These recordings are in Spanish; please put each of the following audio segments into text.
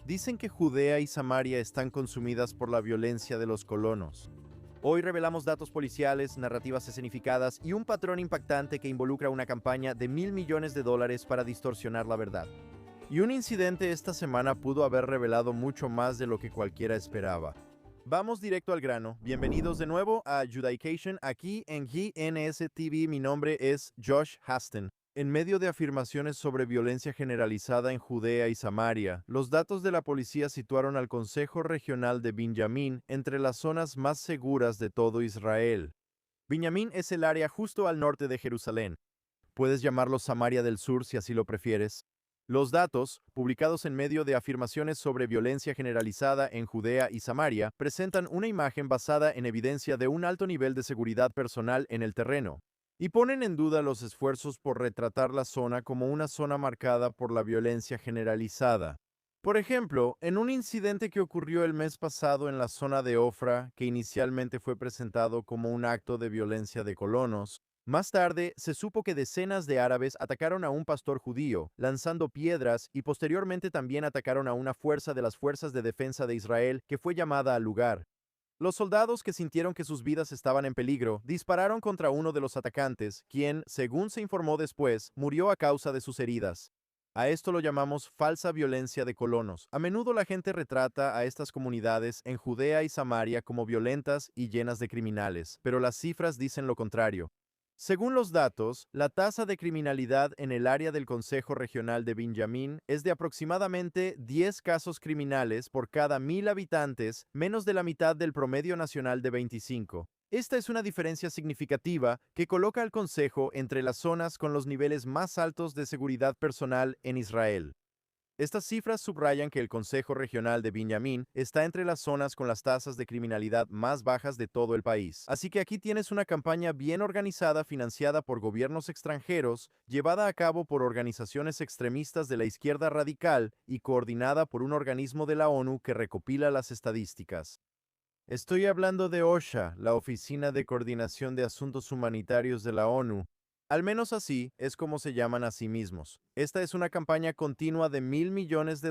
Dicen que Judea y Samaria están consumidas por la violencia de los colonos. Hoy revelamos datos policiales, narrativas escenificadas y un patrón impactante que involucra una campaña de $1.000 millones para distorsionar la verdad. Y un incidente esta semana pudo haber revelado mucho más de lo que cualquiera esperaba. Vamos directo al grano. Bienvenidos de nuevo a Judaization aquí en GNS TV. Mi nombre es Josh Haston. En medio de afirmaciones sobre violencia generalizada en Judea y Samaria, los datos de la policía situaron al Consejo Regional de Binjamín entre las zonas más seguras de todo Israel. Binjamín es el área justo al norte de Jerusalén. Puedes llamarlo Samaria del Sur si así lo prefieres. Los datos, publicados en medio de afirmaciones sobre violencia generalizada en Judea y Samaria, presentan una imagen basada en evidencia de un alto nivel de seguridad personal en el terreno, y ponen en duda los esfuerzos por retratar la zona como una zona marcada por la violencia generalizada. Por ejemplo, en un incidente que ocurrió el mes pasado en la zona de Ofra, que inicialmente fue presentado como un acto de violencia de colonos, más tarde se supo que decenas de árabes atacaron a un pastor judío, lanzando piedras, y posteriormente también atacaron a una fuerza de las Fuerzas de Defensa de Israel que fue llamada al lugar. Los soldados, que sintieron que sus vidas estaban en peligro, dispararon contra uno de los atacantes, quien, según se informó después, murió a causa de sus heridas. A esto lo llamamos falsa violencia de colonos. A menudo la gente retrata a estas comunidades en Judea y Samaria como violentas y llenas de criminales, pero las cifras dicen lo contrario. Según los datos, la tasa de criminalidad en el área del Consejo Regional de Binjamín es de aproximadamente 10 casos criminales por cada 1.000 habitantes, menos de la mitad del promedio nacional de 25. Esta es una diferencia significativa que coloca al Consejo entre las zonas con los niveles más altos de seguridad personal en Israel. Estas cifras subrayan que el Consejo Regional de Binjamín está entre las zonas con las tasas de criminalidad más bajas de todo el país. Así que aquí tienes una campaña bien organizada, financiada por gobiernos extranjeros, llevada a cabo por organizaciones extremistas de la izquierda radical y coordinada por un organismo de la ONU que recopila las estadísticas. Estoy hablando de OSHA, la Oficina de Coordinación de Asuntos Humanitarios de la ONU. Al menos así es como se llaman a sí mismos. Esta es una campaña continua de $1.000 millones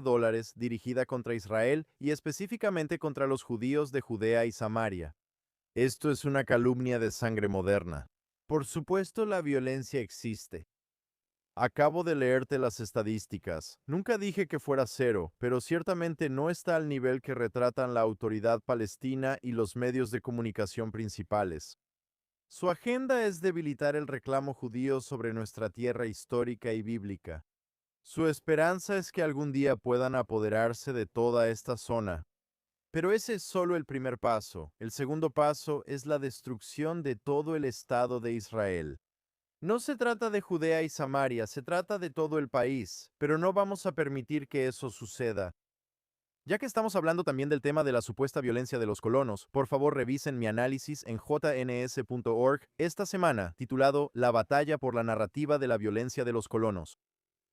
dirigida contra Israel y específicamente contra los judíos de Judea y Samaria. Esto es una calumnia de sangre moderna. Por supuesto, la violencia existe. Acabo de leerte las estadísticas. Nunca dije que fuera cero, pero ciertamente no está al nivel que retratan la autoridad palestina y los medios de comunicación principales. Su agenda es debilitar el reclamo judío sobre nuestra tierra histórica y bíblica. Su esperanza es que algún día puedan apoderarse de toda esta zona. Pero ese es solo el primer paso. El segundo paso es la destrucción de todo el Estado de Israel. No se trata de Judea y Samaria, se trata de todo el país, pero no vamos a permitir que eso suceda. Ya que estamos hablando también del tema de la supuesta violencia de los colonos, por favor revisen mi análisis en jns.org esta semana, titulado La batalla por la narrativa de la violencia de los colonos.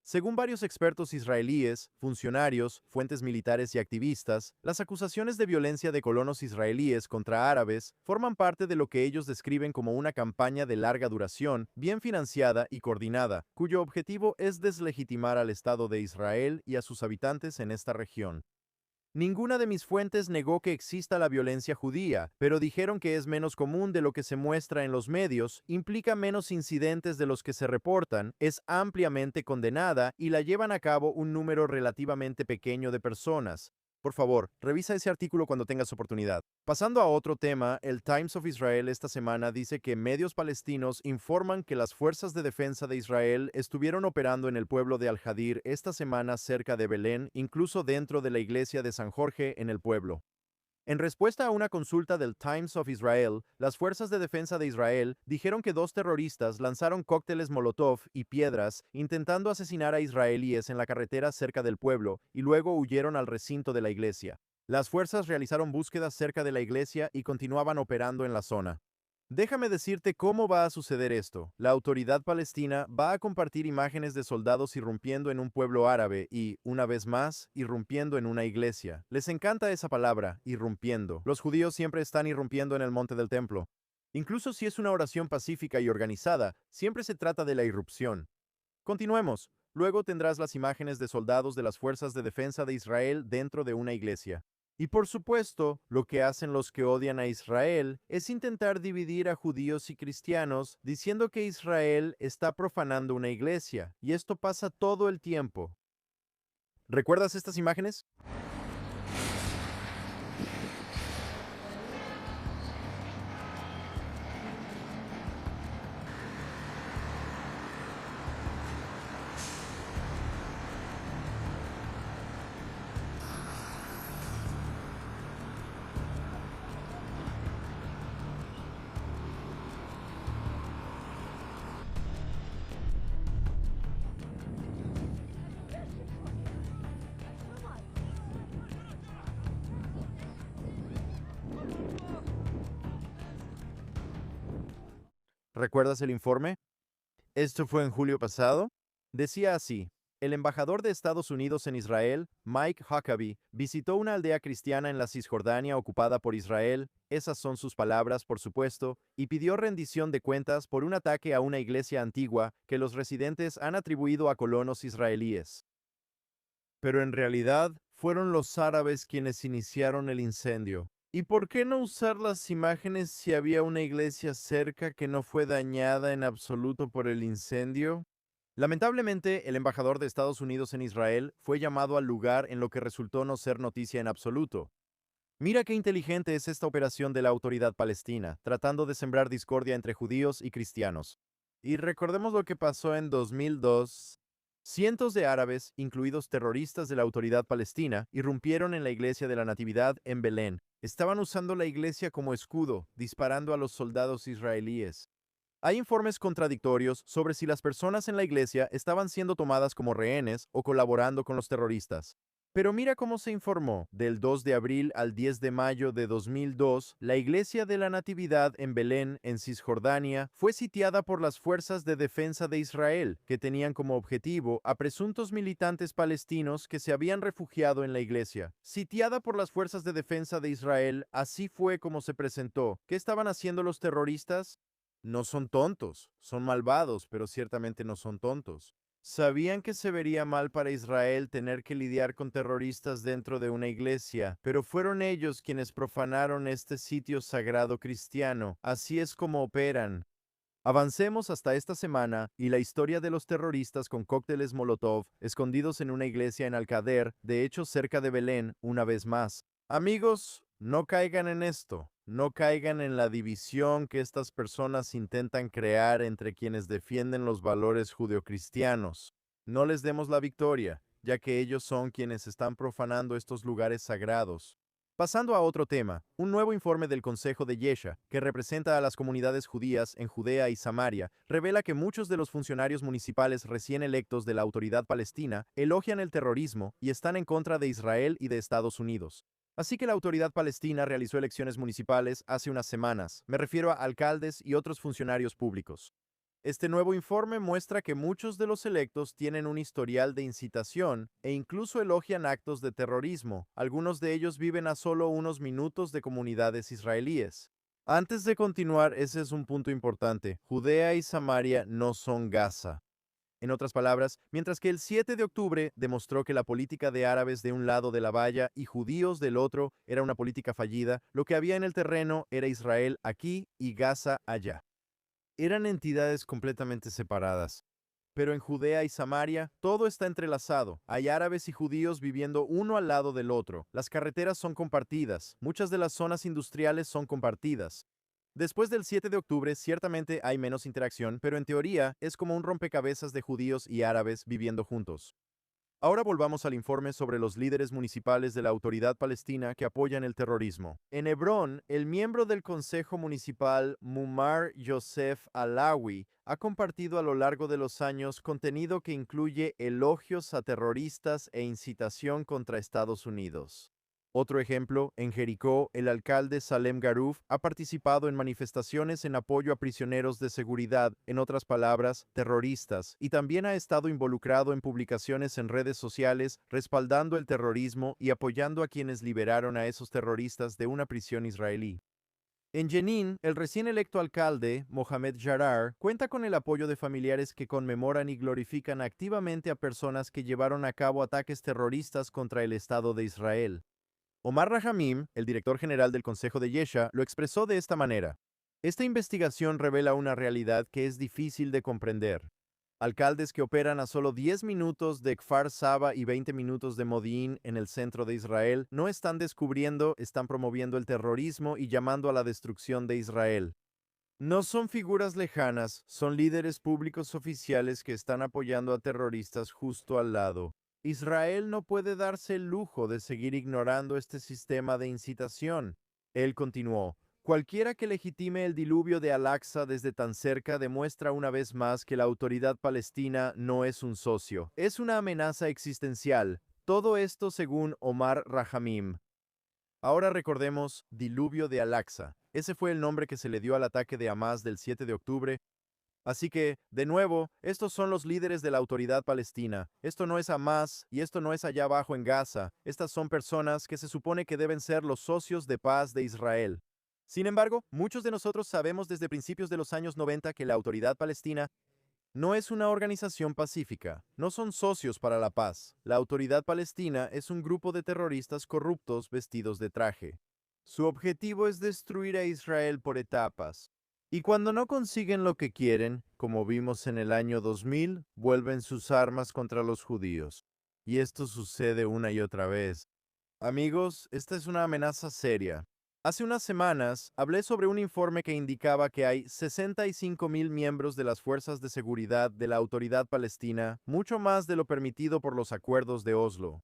Según varios expertos israelíes, funcionarios, fuentes militares y activistas, las acusaciones de violencia de colonos israelíes contra árabes forman parte de lo que ellos describen como una campaña de larga duración, bien financiada y coordinada, cuyo objetivo es deslegitimar al Estado de Israel y a sus habitantes en esta región. Ninguna de mis fuentes negó que exista la violencia judía, pero dijeron que es menos común de lo que se muestra en los medios, implica menos incidentes de los que se reportan, es ampliamente condenada y la llevan a cabo un número relativamente pequeño de personas. Por favor, revisa ese artículo cuando tengas oportunidad. Pasando a otro tema, el Times of Israel esta semana dice que medios palestinos informan que las fuerzas de defensa de Israel estuvieron operando en el pueblo de Al-Hadir esta semana cerca de Belén, incluso dentro de la iglesia de San Jorge en el pueblo. En respuesta a una consulta del Times of Israel, las fuerzas de defensa de Israel dijeron que dos terroristas lanzaron cócteles Molotov y piedras intentando asesinar a israelíes en la carretera cerca del pueblo y luego huyeron al recinto de la iglesia. Las fuerzas realizaron búsquedas cerca de la iglesia y continuaban operando en la zona. Déjame decirte cómo va a suceder esto. La autoridad palestina va a compartir imágenes de soldados irrumpiendo en un pueblo árabe y, una vez más, irrumpiendo en una iglesia. Les encanta esa palabra, irrumpiendo. Los judíos siempre están irrumpiendo en el monte del templo. Incluso si es una oración pacífica y organizada, siempre se trata de la irrupción. Continuemos. Luego tendrás las imágenes de soldados de las Fuerzas de Defensa de Israel dentro de una iglesia. Y por supuesto, lo que hacen los que odian a Israel es intentar dividir a judíos y cristianos diciendo que Israel está profanando una iglesia, y esto pasa todo el tiempo. ¿Recuerdas estas imágenes? ¿Recuerdas el informe? Esto fue en julio pasado. Decía así: el embajador de Estados Unidos en Israel, Mike Huckabee, visitó una aldea cristiana en la Cisjordania ocupada por Israel, esas son sus palabras, por supuesto, y pidió rendición de cuentas por un ataque a una iglesia antigua que los residentes han atribuido a colonos israelíes. Pero en realidad fueron los árabes quienes iniciaron el incendio. ¿Y por qué no usar las imágenes si había una iglesia cerca que no fue dañada en absoluto por el incendio? Lamentablemente, el embajador de Estados Unidos en Israel fue llamado al lugar en lo que resultó no ser noticia en absoluto. Mira qué inteligente es esta operación de la autoridad palestina, tratando de sembrar discordia entre judíos y cristianos. Y recordemos lo que pasó en 2002. Cientos de árabes, incluidos terroristas de la autoridad palestina, irrumpieron en la iglesia de la Natividad en Belén. Estaban usando la iglesia como escudo, disparando a los soldados israelíes. Hay informes contradictorios sobre si las personas en la iglesia estaban siendo tomadas como rehenes o colaborando con los terroristas. Pero mira cómo se informó. Del 2 de abril al 10 de mayo de 2002, la iglesia de la Natividad en Belén, en Cisjordania, fue sitiada por las Fuerzas de Defensa de Israel, que tenían como objetivo a presuntos militantes palestinos que se habían refugiado en la iglesia. Sitiada por las Fuerzas de Defensa de Israel, así fue como se presentó. ¿Qué estaban haciendo los terroristas? No son tontos, son malvados, pero ciertamente no son tontos. Sabían que se vería mal para Israel tener que lidiar con terroristas dentro de una iglesia, pero fueron ellos quienes profanaron este sitio sagrado cristiano. Así es como operan. Avancemos hasta esta semana y la historia de los terroristas con cócteles Molotov escondidos en una iglesia en Al-Qader, de hecho cerca de Belén, una vez más. Amigos, no caigan en esto, no caigan en la división que estas personas intentan crear entre quienes defienden los valores judeocristianos. No les demos la victoria, ya que ellos son quienes están profanando estos lugares sagrados. Pasando a otro tema, un nuevo informe del Consejo de Yesha, que representa a las comunidades judías en Judea y Samaria, revela que muchos de los funcionarios municipales recién electos de la autoridad palestina elogian el terrorismo y están en contra de Israel y de Estados Unidos. Así que la autoridad palestina realizó elecciones municipales hace unas semanas. Me refiero a alcaldes y otros funcionarios públicos. Este nuevo informe muestra que muchos de los electos tienen un historial de incitación e incluso elogian actos de terrorismo. Algunos de ellos viven a solo unos minutos de comunidades israelíes. Antes de continuar, ese es un punto importante. Judea y Samaria no son Gaza. En otras palabras, mientras que el 7 de octubre demostró que la política de árabes de un lado de la valla y judíos del otro era una política fallida, lo que había en el terreno era Israel aquí y Gaza allá. Eran entidades completamente separadas. Pero en Judea y Samaria todo está entrelazado. Hay árabes y judíos viviendo uno al lado del otro. Las carreteras son compartidas. Muchas de las zonas industriales son compartidas. Después del 7 de octubre ciertamente hay menos interacción, pero en teoría es como un rompecabezas de judíos y árabes viviendo juntos. Ahora volvamos al informe sobre los líderes municipales de la autoridad palestina que apoyan el terrorismo. En Hebrón, el miembro del Consejo Municipal Mumar Yosef Alawi ha compartido a lo largo de los años contenido que incluye elogios a terroristas e incitación contra Estados Unidos. Otro ejemplo, en Jericó, el alcalde Salem Garuf ha participado en manifestaciones en apoyo a prisioneros de seguridad, en otras palabras, terroristas, y también ha estado involucrado en publicaciones en redes sociales respaldando el terrorismo y apoyando a quienes liberaron a esos terroristas de una prisión israelí. En Jenin, el recién electo alcalde, Mohamed Jarar, cuenta con el apoyo de familiares que conmemoran y glorifican activamente a personas que llevaron a cabo ataques terroristas contra el Estado de Israel. Omar Rahamim, el director general del Consejo de Yesha, lo expresó de esta manera. Esta investigación revela una realidad que es difícil de comprender. Alcaldes que operan a solo 10 minutos de Kfar Saba y 20 minutos de Modi'in en el centro de Israel no están descubriendo, están promoviendo el terrorismo y llamando a la destrucción de Israel. No son figuras lejanas, son líderes públicos oficiales que están apoyando a terroristas justo al lado. Israel no puede darse el lujo de seguir ignorando este sistema de incitación. Él continuó. Cualquiera que legitime el diluvio de Al-Aqsa desde tan cerca demuestra una vez más que la autoridad palestina no es un socio, es una amenaza existencial. Todo esto según Omar Rahamim. Ahora recordemos diluvio de Al-Aqsa. Ese fue el nombre que se le dio al ataque de Hamas del 7 de octubre. Así que, de nuevo, estos son los líderes de la autoridad palestina. Esto no es Hamas y esto no es allá abajo en Gaza. Estas son personas que se supone que deben ser los socios de paz de Israel. Sin embargo, muchos de nosotros sabemos desde principios de los años 90 que la autoridad palestina no es una organización pacífica, no son socios para la paz. La autoridad palestina es un grupo de terroristas corruptos vestidos de traje. Su objetivo es destruir a Israel por etapas. Y cuando no consiguen lo que quieren, como vimos en el año 2000, vuelven sus armas contra los judíos. Y esto sucede una y otra vez. Amigos, esta es una amenaza seria. Hace unas semanas hablé sobre un informe que indicaba que hay 65.000 miembros de las fuerzas de seguridad de la Autoridad Palestina, mucho más de lo permitido por los acuerdos de Oslo.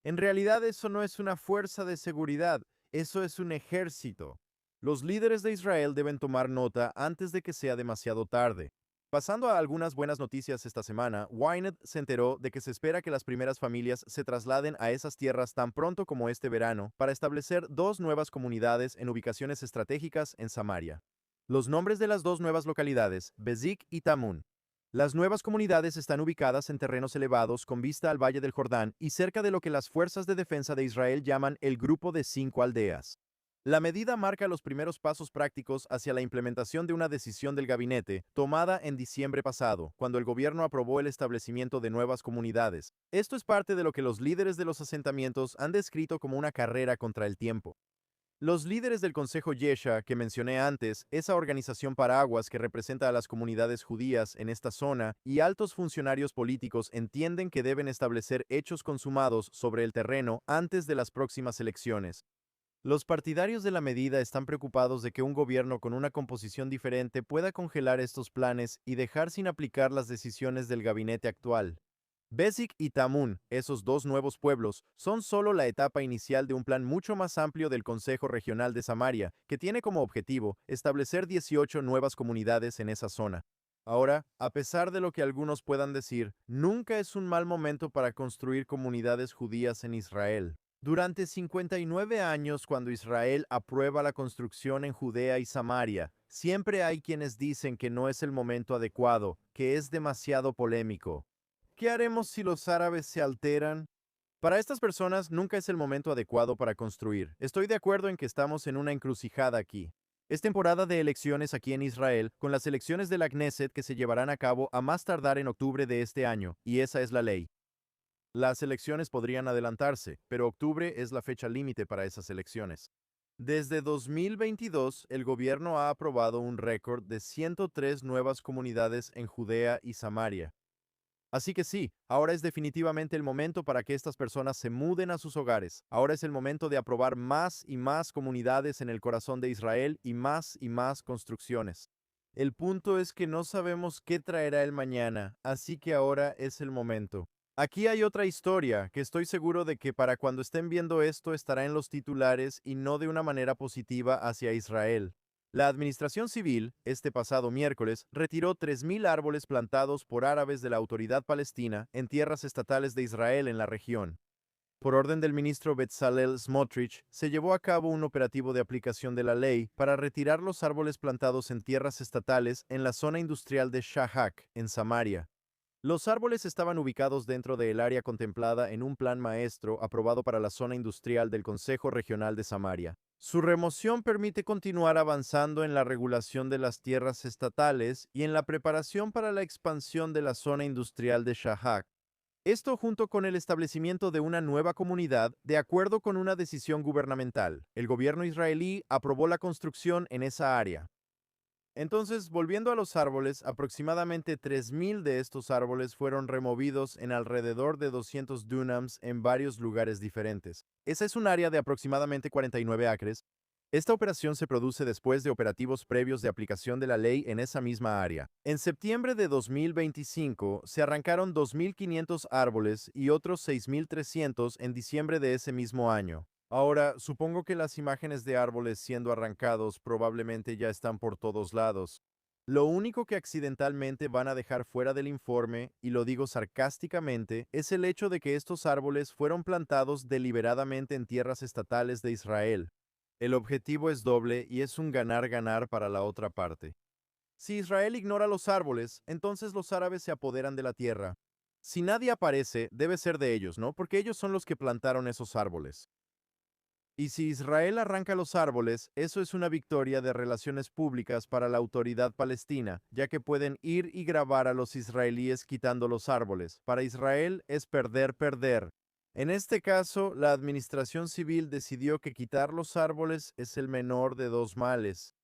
En realidad eso no es una fuerza de seguridad, eso es un ejército. Los líderes de Israel deben tomar nota antes de que sea demasiado tarde. Pasando a algunas buenas noticias esta semana, Ynet se enteró de que se espera que las primeras familias se trasladen a esas tierras tan pronto como este verano para establecer 2 nuevas comunidades en ubicaciones estratégicas en Samaria. Los nombres de las 2 nuevas localidades, Bezik y Tamun. Las nuevas comunidades están ubicadas en terrenos elevados con vista al Valle del Jordán y cerca de lo que las fuerzas de defensa de Israel llaman el Grupo de 5 Aldeas. La medida marca los primeros pasos prácticos hacia la implementación de una decisión del gabinete tomada en diciembre pasado, cuando el gobierno aprobó el establecimiento de nuevas comunidades. Esto es parte de lo que los líderes de los asentamientos han descrito como una carrera contra el tiempo. Los líderes del Consejo Yesha, que mencioné antes, esa organización paraguas que representa a las comunidades judías en esta zona, y altos funcionarios políticos entienden que deben establecer hechos consumados sobre el terreno antes de las próximas elecciones. Los partidarios de la medida están preocupados de que un gobierno con una composición diferente pueda congelar estos planes y dejar sin aplicar las decisiones del gabinete actual. Bezik y Tamun, esos 2 nuevos pueblos, son solo la etapa inicial de un plan mucho más amplio del Consejo Regional de Samaria, que tiene como objetivo establecer 18 nuevas comunidades en esa zona. Ahora, a pesar de lo que algunos puedan decir, nunca es un mal momento para construir comunidades judías en Israel. Durante 59 años, cuando Israel aprueba la construcción en Judea y Samaria, siempre hay quienes dicen que no es el momento adecuado, que es demasiado polémico. ¿Qué haremos si los árabes se alteran? Para estas personas nunca es el momento adecuado para construir. Estoy de acuerdo en que estamos en una encrucijada aquí. Es temporada de elecciones aquí en Israel, con las elecciones de la Knesset que se llevarán a cabo a más tardar en octubre de este año, y esa es la ley. Las elecciones podrían adelantarse, pero octubre es la fecha límite para esas elecciones. Desde 2022, el gobierno ha aprobado un récord de 103 nuevas comunidades en Judea y Samaria. Así que sí, ahora es definitivamente el momento para que estas personas se muden a sus hogares. Ahora es el momento de aprobar más y más comunidades en el corazón de Israel y más construcciones. El punto es que no sabemos qué traerá el mañana, así que ahora es el momento. Aquí hay otra historia que estoy seguro de que para cuando estén viendo esto estará en los titulares y no de una manera positiva hacia Israel. La administración civil, este pasado miércoles, retiró 3.000 árboles plantados por árabes de la Autoridad Palestina en tierras estatales de Israel en la región. Por orden del ministro Bezalel Smotrich, se llevó a cabo un operativo de aplicación de la ley para retirar los árboles plantados en tierras estatales en la zona industrial de Shahak, en Samaria. Los árboles estaban ubicados dentro del área contemplada en un plan maestro aprobado para la zona industrial del Consejo Regional de Samaria. Su remoción permite continuar avanzando en la regulación de las tierras estatales y en la preparación para la expansión de la zona industrial de Shahak. Esto junto con el establecimiento de una nueva comunidad de acuerdo con una decisión gubernamental. El gobierno israelí aprobó la construcción en esa área. Entonces, volviendo a los árboles, aproximadamente 3.000 de estos árboles fueron removidos en alrededor de 200 dunams en varios lugares diferentes. Esa es un área de aproximadamente 49 acres. Esta operación se produce después de operativos previos de aplicación de la ley en esa misma área. En septiembre de 2025 se arrancaron 2.500 árboles y otros 6.300 en diciembre de ese mismo año. Ahora, supongo que las imágenes de árboles siendo arrancados probablemente ya están por todos lados. Lo único que accidentalmente van a dejar fuera del informe, y lo digo sarcásticamente, es el hecho de que estos árboles fueron plantados deliberadamente en tierras estatales de Israel. El objetivo es doble y es un ganar-ganar para la otra parte. Si Israel ignora los árboles, entonces los árabes se apoderan de la tierra. Si nadie aparece, debe ser de ellos, ¿no? Porque ellos son los que plantaron esos árboles. Y si Israel arranca los árboles, eso es una victoria de relaciones públicas para la autoridad palestina, ya que pueden ir y grabar a los israelíes quitando los árboles. Para Israel es perder, perder. En este caso, la administración civil decidió que quitar los árboles es el menor de dos males.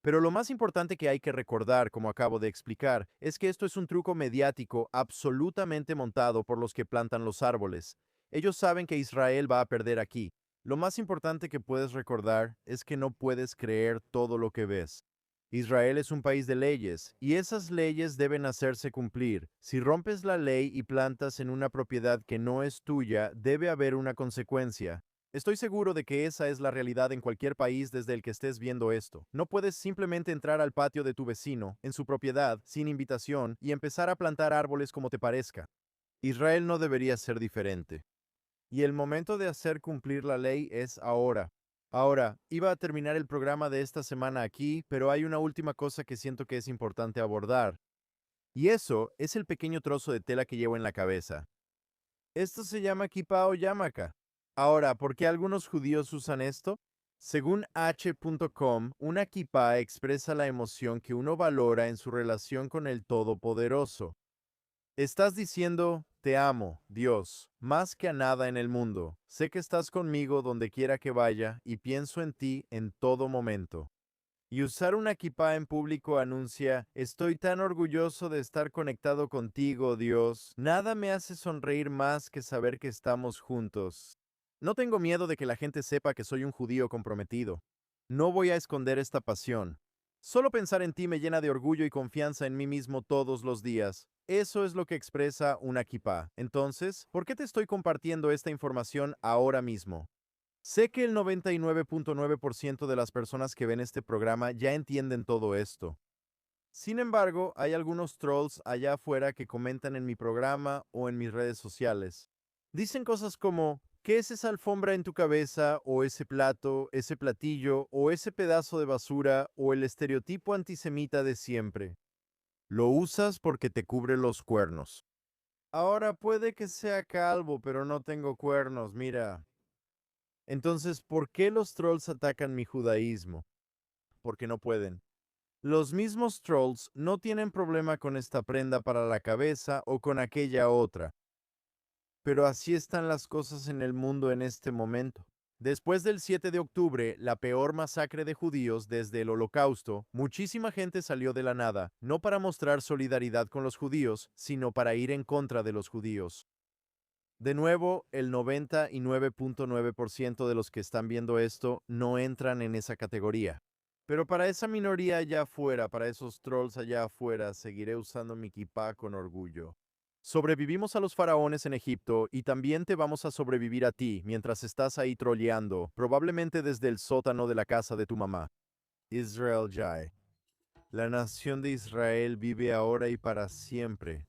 Pero lo más importante que hay que recordar, como acabo de explicar, es que esto es un truco mediático absolutamente montado por los que plantan los árboles. Ellos saben que Israel va a perder aquí. Lo más importante que puedes recordar es que no puedes creer todo lo que ves. Israel es un país de leyes, y esas leyes deben hacerse cumplir. Si rompes la ley y plantas en una propiedad que no es tuya, debe haber una consecuencia. Estoy seguro de que esa es la realidad en cualquier país desde el que estés viendo esto. No puedes simplemente entrar al patio de tu vecino, en su propiedad, sin invitación, y empezar a plantar árboles como te parezca. Israel no debería ser diferente. Y el momento de hacer cumplir la ley es ahora. Ahora, iba a terminar el programa de esta semana aquí, pero hay una última cosa que siento que es importante abordar. Y eso es el pequeño trozo de tela que llevo en la cabeza. Esto se llama kippah o yarmulke. Ahora, ¿por qué algunos judíos usan esto? Según H.com, una kippah expresa la emoción que uno valora en su relación con el Todopoderoso. Estás diciendo, te amo, Dios, más que a nada en el mundo. Sé que estás conmigo donde quiera que vaya y pienso en ti en todo momento. Y usar una kipá en público anuncia, estoy tan orgulloso de estar conectado contigo, Dios. Nada me hace sonreír más que saber que estamos juntos. No tengo miedo de que la gente sepa que soy un judío comprometido. No voy a esconder esta pasión. Solo pensar en ti me llena de orgullo y confianza en mí mismo todos los días. Eso es lo que expresa una kipá. Entonces, ¿por qué te estoy compartiendo esta información ahora mismo? Sé que el 99.9% de las personas que ven este programa ya entienden todo esto. Sin embargo, hay algunos trolls allá afuera que comentan en mi programa o en mis redes sociales. Dicen cosas como, ¿qué es esa alfombra en tu cabeza? O ese plato, ese platillo, o ese pedazo de basura, o el estereotipo antisemita de siempre. Lo usas porque te cubre los cuernos. Ahora puede que sea calvo, pero no tengo cuernos, mira. Entonces, ¿por qué los trolls atacan mi judaísmo? Porque no pueden. Los mismos trolls no tienen problema con esta prenda para la cabeza o con aquella otra. Pero así están las cosas en el mundo en este momento. Después del 7 de octubre, la peor masacre de judíos desde el Holocausto, muchísima gente salió de la nada, no para mostrar solidaridad con los judíos, sino para ir en contra de los judíos. De nuevo, el 99.9% de los que están viendo esto no entran en esa categoría. Pero para esa minoría allá afuera, para esos trolls allá afuera, seguiré usando mi kipá con orgullo. Sobrevivimos a los faraones en Egipto y también te vamos a sobrevivir a ti mientras estás ahí trolleando, probablemente desde el sótano de la casa de tu mamá. Israel Jai. La nación de Israel vive ahora y para siempre.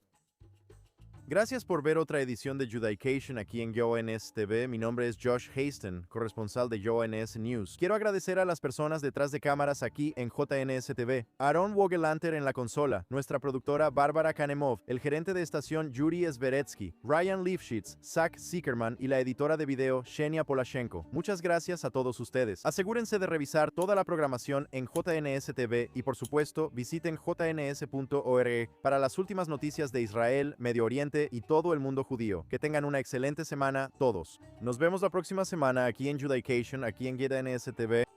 Gracias por ver otra edición de Judaization aquí en JONS TV. Mi nombre es Josh Haston, corresponsal de JONS News. Quiero agradecer a las personas detrás de cámaras aquí en JNS TV. Aaron Wogelanter en la consola, nuestra productora Bárbara Kanemov, el gerente de estación Yuri Sveretsky, Ryan Lifshitz, Zach Sickerman y la editora de video Shenia Polashenko. Muchas gracias a todos ustedes. Asegúrense de revisar toda la programación en JNS TV y por supuesto visiten jns.org para las últimas noticias de Israel, Medio Oriente y todo el mundo judío. Que tengan una excelente semana todos. Nos vemos la próxima semana aquí en Judaization, aquí en JNS TV.